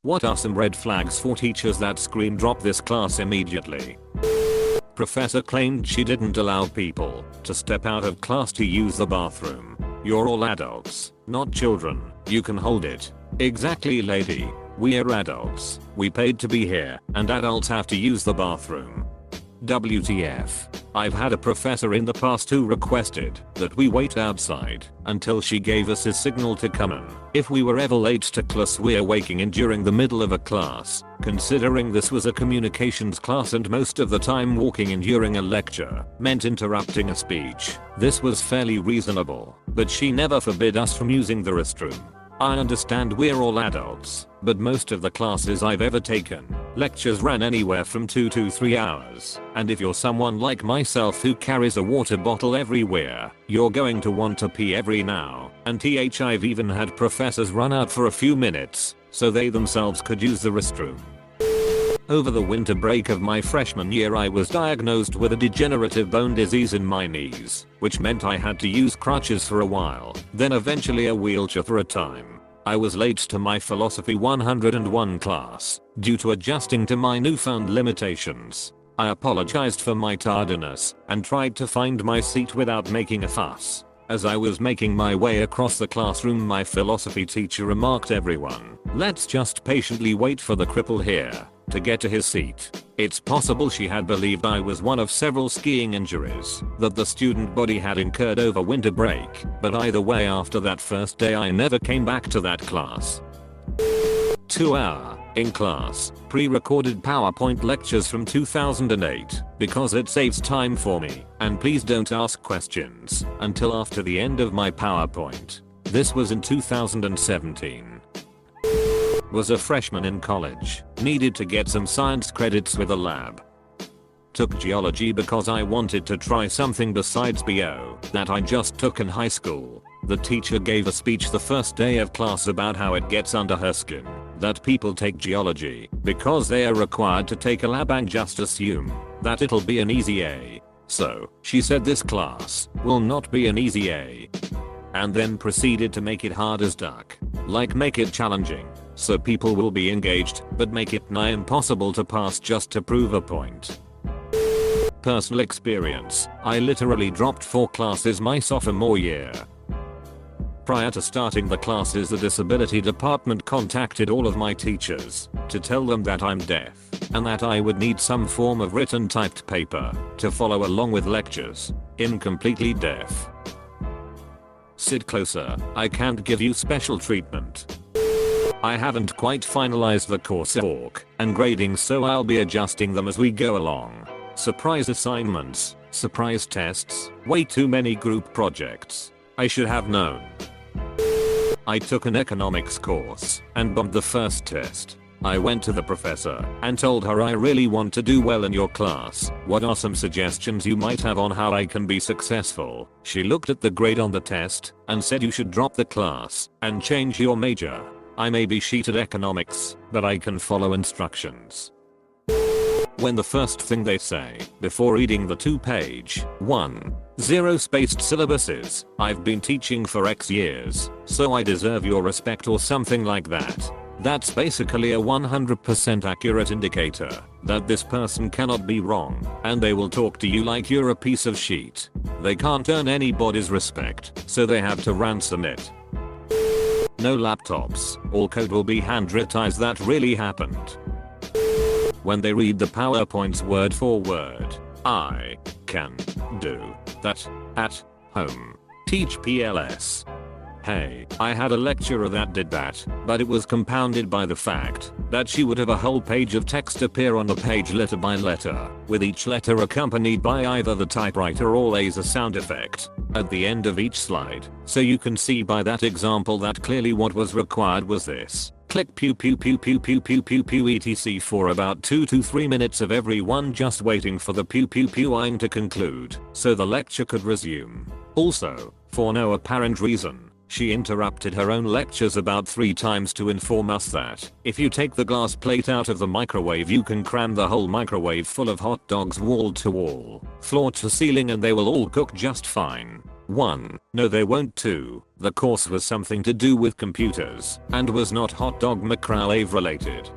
What are some red flags for teachers that scream drop this class immediately? Professor claimed she didn't allow people to step out of class to use the bathroom. You're all adults, not children. You can hold it. Exactly, lady. We're adults. We paid to be here, and adults have to use the bathroom. WTF. I've had a professor in the past who requested that we wait outside until she gave us a signal to come in. If we were ever late to class, we're waking in during the middle of a class. Considering this was a communications class and most of the time walking in during a lecture meant interrupting a speech, this was fairly reasonable, but she never forbid us from using the restroom. I understand we're all adults, but most of the classes I've ever taken, lectures ran anywhere from 2 to 3 hours, and if you're someone like myself who carries a water bottle everywhere, you're going to want to pee every now and I've even had professors run out for a few minutes so they themselves could use the restroom. Over the winter break of my freshman year, I was diagnosed with a degenerative bone disease in my knees, which meant I had to use crutches for a while, then eventually a wheelchair for a time. I was late to my philosophy 101 class due to adjusting to my newfound limitations. I apologized for my tardiness and tried to find my seat without making a fuss. As I was making my way across the classroom, my philosophy teacher remarked, "Everyone, let's just patiently wait for the cripple here to get to his seat." It's possible she had believed I was one of several skiing injuries that the student body had incurred over winter break, but either way, after that first day I never came back to that class. 2-hour in-class pre-recorded PowerPoint lectures from 2008 because it saves time for me, and please don't ask questions until after the end of my PowerPoint. This was in 2017. Was a freshman in college, needed to get some science credits with a lab. Took geology because I wanted to try something besides BO that I just took in high school. The teacher gave a speech the first day of class about how it gets under her skin that people take geology because they are required to take a lab and just assume that it'll be an easy A. So, she said this class will not be an easy A. And then proceeded to make it hard as duck. Like, make it challenging so people will be engaged, but make it nigh impossible to pass just to prove a point. Personal experience. I literally dropped 4 classes my sophomore year. Prior to starting the classes, the disability department contacted all of my teachers to tell them that I'm deaf and that I would need some form of written typed paper to follow along with lectures. Incompletely deaf. Sit closer, I can't give you special treatment. I haven't quite finalized the coursework and grading, so I'll be adjusting them as we go along. Surprise assignments, surprise tests, way too many group projects. I should have known. I took an economics course and bombed the first test. I went to the professor and told her I really want to do well in your class. What are some suggestions you might have on how I can be successful? She looked at the grade on the test and said, you should drop the class and change your major. I may be shit at economics, but I can follow instructions. When the first thing they say before reading the 2-page, 10-spaced syllabus is, I've been teaching for X years, so I deserve your respect, or something like that. That's basically a 100% accurate indicator that this person cannot be wrong, and they will talk to you like you're a piece of shit. They can't earn anybody's respect, so they have to ransom it. No laptops, all code will be handwritten. That really happened. When they read the PowerPoints word for word, I can do that at home. Teach PLS. Hey, I had a lecturer that did that, but it was compounded by the fact that she would have a whole page of text appear on the page letter by letter, with each letter accompanied by either the typewriter or a sound effect at the end of each slide. So you can see by that example that clearly what was required was this. Click pew pew pew pew pew pew pew pew etc for about 2 to 3 minutes of everyone just waiting for the pew pew pewing to conclude so the lecture could resume. Also, for no apparent reason, she interrupted her own lectures about 3 times to inform us that if you take the glass plate out of the microwave, you can cram the whole microwave full of hot dogs wall to wall, floor to ceiling, and they will all cook just fine. 1. No they won't. 2. The course was something to do with computers and was not hot dog microwave related.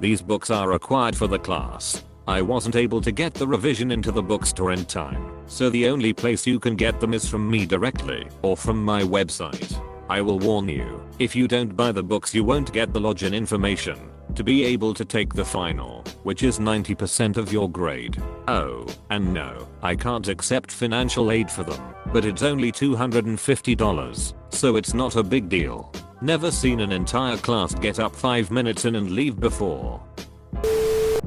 These books are required for the class. I wasn't able to get the revision into the bookstore in time, so the only place you can get them is from me directly or from my website. I will warn you, if you don't buy the books you won't get the login information to be able to take the final, which is 90% of your grade. Oh, and no, I can't accept financial aid for them, but it's only $250, so it's not a big deal. Never seen an entire class get up 5 minutes in and leave before.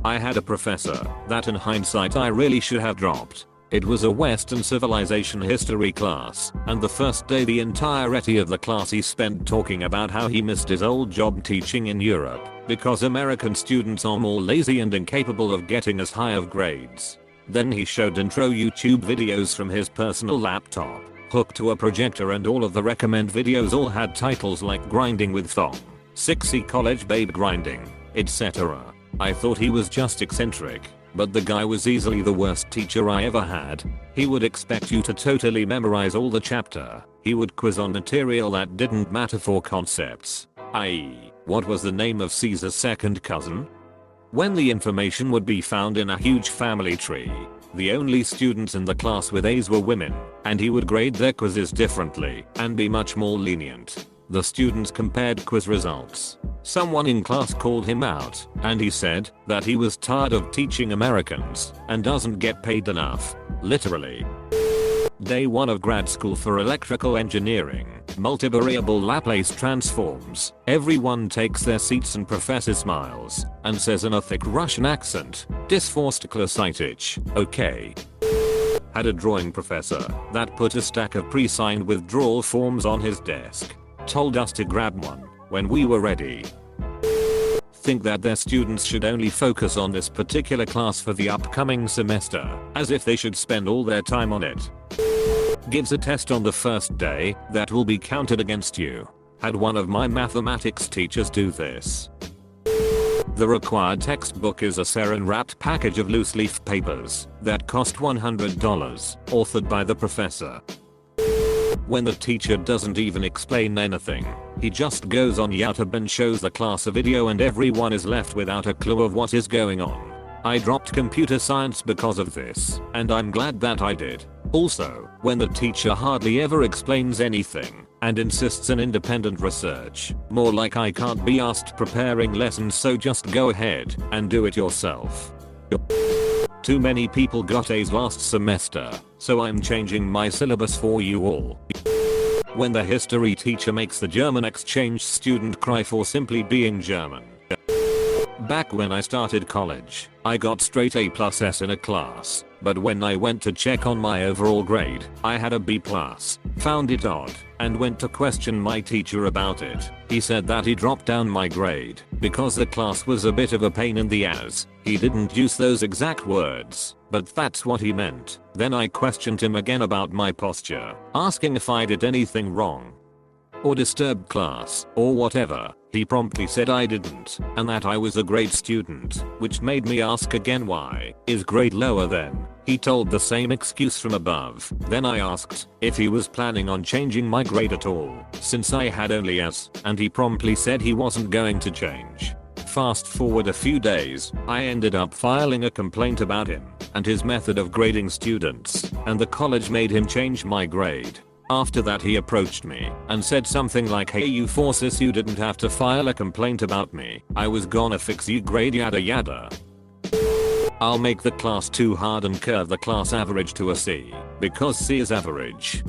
I had a professor that in hindsight I really should have dropped. It was a Western civilization history class, and the first day the entirety of the class he spent talking about how he missed his old job teaching in Europe because American students are more lazy and incapable of getting as high of grades. Then he showed intro YouTube videos from his personal laptop, hooked to a projector, and all of the recommend videos all had titles like Grinding with Thong, 6C College Babe Grinding, etc. I thought he was just eccentric, but the guy was easily the worst teacher I ever had. He would expect you to totally memorize all the chapter. He would quiz on material that didn't matter for concepts, i.e., what was the name of Caesar's second cousin? When the information would be found in a huge family tree. The only students in the class with A's were women, and he would grade their quizzes differently and be much more lenient. The students compared quiz results. Someone in class called him out, and he said that he was tired of teaching Americans and doesn't get paid enough. Literally. Day 1 of grad school for electrical engineering, multivariable Laplace transforms. Everyone takes their seats and professor smiles and says in a thick Russian accent, "Disforstklasitic, okay." Had a drawing professor that put a stack of pre-signed withdrawal forms on his desk. Told us to grab one when we were ready. Think that their students should only focus on this particular class for the upcoming semester, as if they should spend all their time on it. Gives a test on the first day that will be counted against you. Had one of my mathematics teachers do this. The required textbook is a saran-wrapped package of loose leaf papers that cost $100, authored by the professor. When the teacher doesn't even explain anything, he just goes on YouTube and shows the class a video and everyone is left without a clue of what is going on. I dropped computer science because of this, and I'm glad that I did. Also, when the teacher hardly ever explains anything and insists on independent research, more like I can't be asked preparing lessons, so just go ahead and do it yourself. Too many people got A's last semester, so I'm changing my syllabus for you all. When the history teacher makes the German exchange student cry for simply being German. Back when I started college, I got straight A+S in a class, but when I went to check on my overall grade, I had a B+. Found it odd, and went to question my teacher about it. He said that he dropped down my grade because the class was a bit of a pain in the ass. He didn't use those exact words, but that's what he meant. Then I questioned him again about my posture, asking if I did anything wrong or disturbed class or whatever. He promptly said I didn't and that I was a great student, which made me ask again why is grade lower then. He told the same excuse from above. Then I asked if he was planning on changing my grade at all, since I had only S, and he promptly said he wasn't going to change. Fast forward a few days, I ended up filing a complaint about him and his method of grading students, and the college made him change my grade. After that he approached me and said something like, "Hey you forces, you didn't have to file a complaint about me. I was gonna fix you grade yada yada. I'll make the class too hard and curve the class average to a C, because C is average."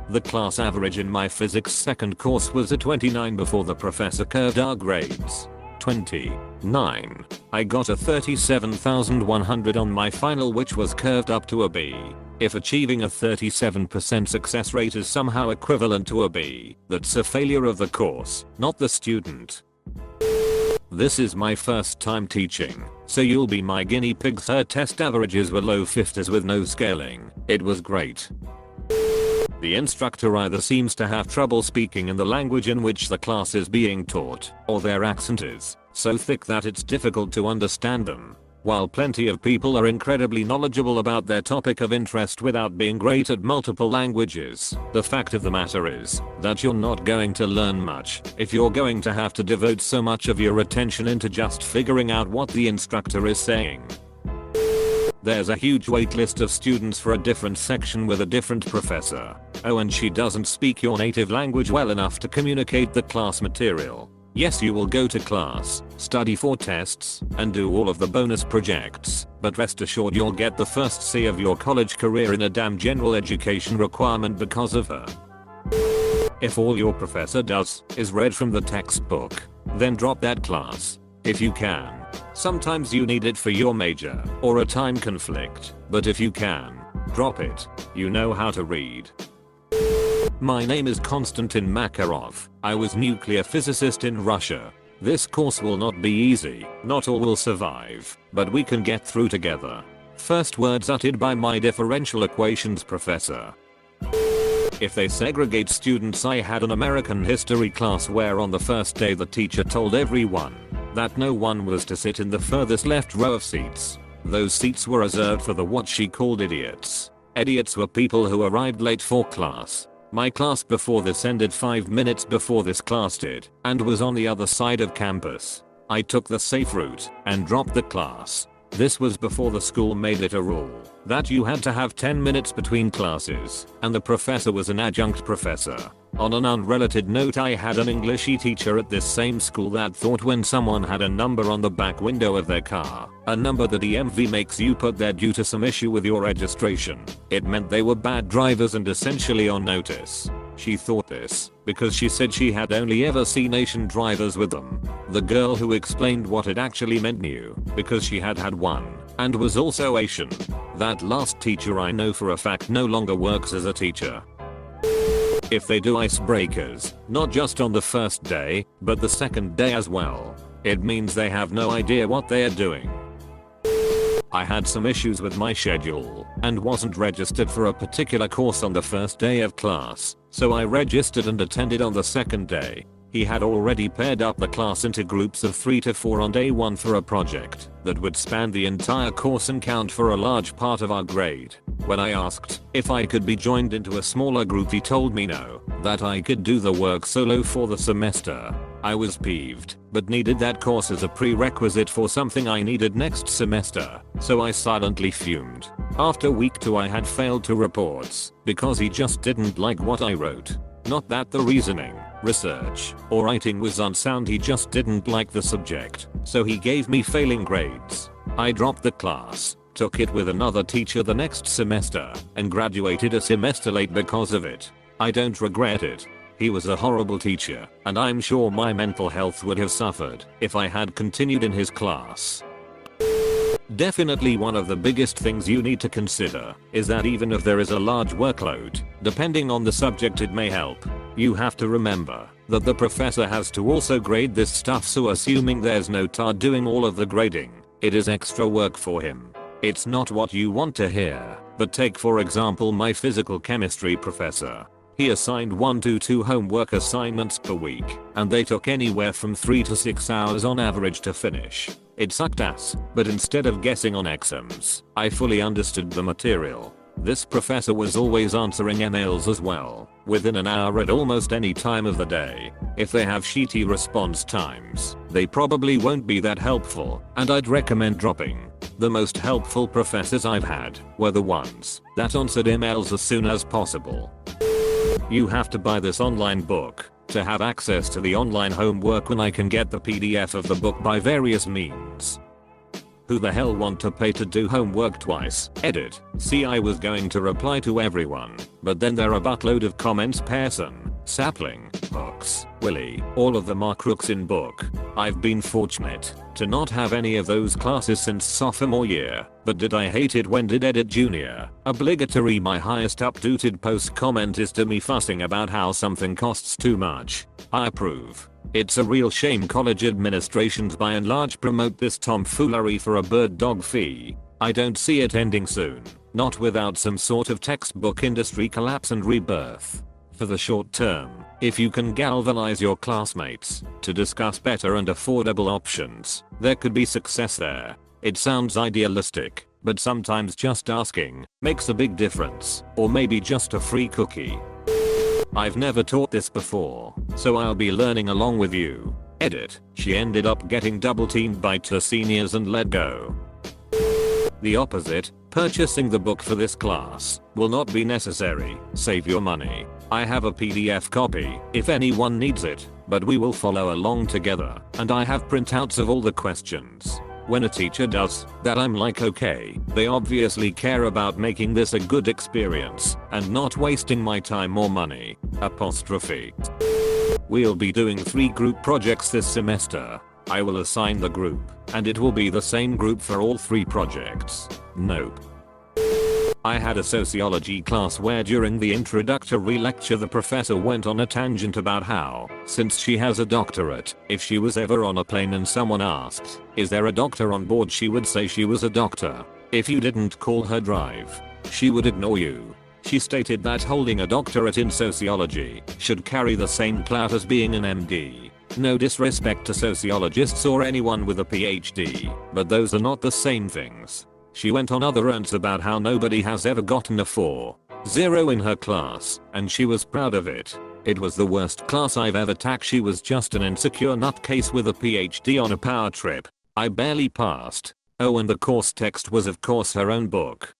The class average in my physics second course was a 29 before the professor curved our grades. 29. I got a 37,100 on my final, which was curved up to a B. If achieving a 37% success rate is somehow equivalent to a B, that's a failure of the course, not the student. This is my first time teaching, so you'll be my guinea pigs. Her test averages were low 50s with no scaling. It was great. The instructor either seems to have trouble speaking in the language in which the class is being taught, or their accent is so thick that it's difficult to understand them. While plenty of people are incredibly knowledgeable about their topic of interest without being great at multiple languages, the fact of the matter is that you're not going to learn much if you're going to have to devote so much of your attention into just figuring out what the instructor is saying. There's a huge wait list of students for a different section with a different professor. Oh, and she doesn't speak your native language well enough to communicate the class material. Yes, you will go to class, study for tests, and do all of the bonus projects, but rest assured you'll get the first C of your college career in a damn general education requirement because of her. If all your professor does is read from the textbook, then drop that class. If you can. Sometimes you need it for your major or a time conflict, but if you can, drop it. You know how to read. My name is Konstantin Makarov. I was nuclear physicist in Russia. This course will not be easy, not all will survive, but we can get through together. First words uttered by my differential equations professor. If they segregate students, I had an American history class where on the first day the teacher told everyone that no one was to sit in the furthest left row of seats. Those seats were reserved for the what she called idiots. Idiots were people who arrived late for class. My class before this ended 5 minutes before this class did, and was on the other side of campus. I took the safe route and dropped the class. This was before the school made it a rule that you had to have 10 minutes between classes, and the professor was an adjunct professor. On an unrelated note, I had an English teacher at this same school that thought when someone had a number on the back window of their car, a number that EMV makes you put there due to some issue with your registration, it meant they were bad drivers and essentially on notice. She thought this because she said she had only ever seen Asian drivers with them. The girl who explained what it actually meant knew because she had had one and was also Asian. That last teacher I know for a fact no longer works as a teacher. If they do icebreakers, not just on the first day, but the second day as well, it means they have no idea what they are doing. I had some issues with my schedule and wasn't registered for a particular course on the first day of class, so I registered and attended on the second day. He had already paired up the class into groups of 3 to 4 on day 1 for a project that would span the entire course and count for a large part of our grade. When I asked if I could be joined into a smaller group, he told me no, that I could do the work solo for the semester. I was peeved, but needed that course as a prerequisite for something I needed next semester, so I silently fumed. After week 2 I had failed 2 reports because he just didn't like what I wrote. Not that the reasoning, research, or writing was unsound, he just didn't like the subject, so he gave me failing grades. I dropped the class, took it with another teacher the next semester, and graduated a semester late because of it. I don't regret it. He was a horrible teacher, and I'm sure my mental health would have suffered if I had continued in his class. Definitely one of the biggest things you need to consider is that even if there is a large workload, depending on the subject it may help. You have to remember that the professor has to also grade this stuff, so assuming there's no tar doing all of the grading, it is extra work for him. It's not what you want to hear, but take for example my physical chemistry professor. He assigned 1 to 2 homework assignments per week, and they took anywhere from 3 to 6 hours on average to finish. It sucked ass, but instead of guessing on exams, I fully understood the material. This professor was always answering emails as well, within an hour at almost any time of the day. If they have sheety response times, they probably won't be that helpful, and I'd recommend dropping. The most helpful professors I've had were the ones that answered emails as soon as possible. You have to buy this online book to have access to the online homework when I can get the PDF of the book by various means. Who the hell want to pay to do homework twice? Edit. See, I was going to reply to everyone, but then there are a buttload of comments. Pearson, Sapling, Hooks, Willie, all of them are crooks in book. I've been fortunate to not have any of those classes since sophomore year, but did I hate it when did Edit Junior. Obligatory. My highest updated post comment is to me fussing about how something costs too much. I approve. It's a real shame college administrations by and large promote this tomfoolery for a bird dog fee. I don't see it ending soon, not without some sort of textbook industry collapse and rebirth. For the short term, if you can galvanize your classmates to discuss better and affordable options, there could be success there. It sounds idealistic, but sometimes just asking makes a big difference, or maybe just a free cookie. I've never taught this before, so I'll be learning along with you. Edit. She ended up getting double teamed by 2 seniors and let go. The opposite, purchasing the book for this class will not be necessary. Save your money. I have a PDF copy if anyone needs it, but we will follow along together, and I have printouts of all the questions. When a teacher does that, I'm like, okay, they obviously care about making this a good experience and not wasting my time or money. Apostrophe. We'll be doing 3 group projects this semester. I will assign the group, and it will be the same group for all 3 projects. Nope. I had a sociology class where during the introductory lecture the professor went on a tangent about how, since she has a doctorate, if she was ever on a plane and someone asked, "Is there a doctor on board?" she would say she was a doctor. If you didn't call her drive, she would ignore you. She stated that holding a doctorate in sociology should carry the same clout as being an MD. No disrespect to sociologists or anyone with a PhD, but those are not the same things. She went on other rants about how nobody has ever gotten a 4.0 in her class, and she was proud of it. It was the worst class I've ever taken. She was just an insecure nutcase with a PhD on a power trip. I barely passed. Oh, and the course text was of course her own book.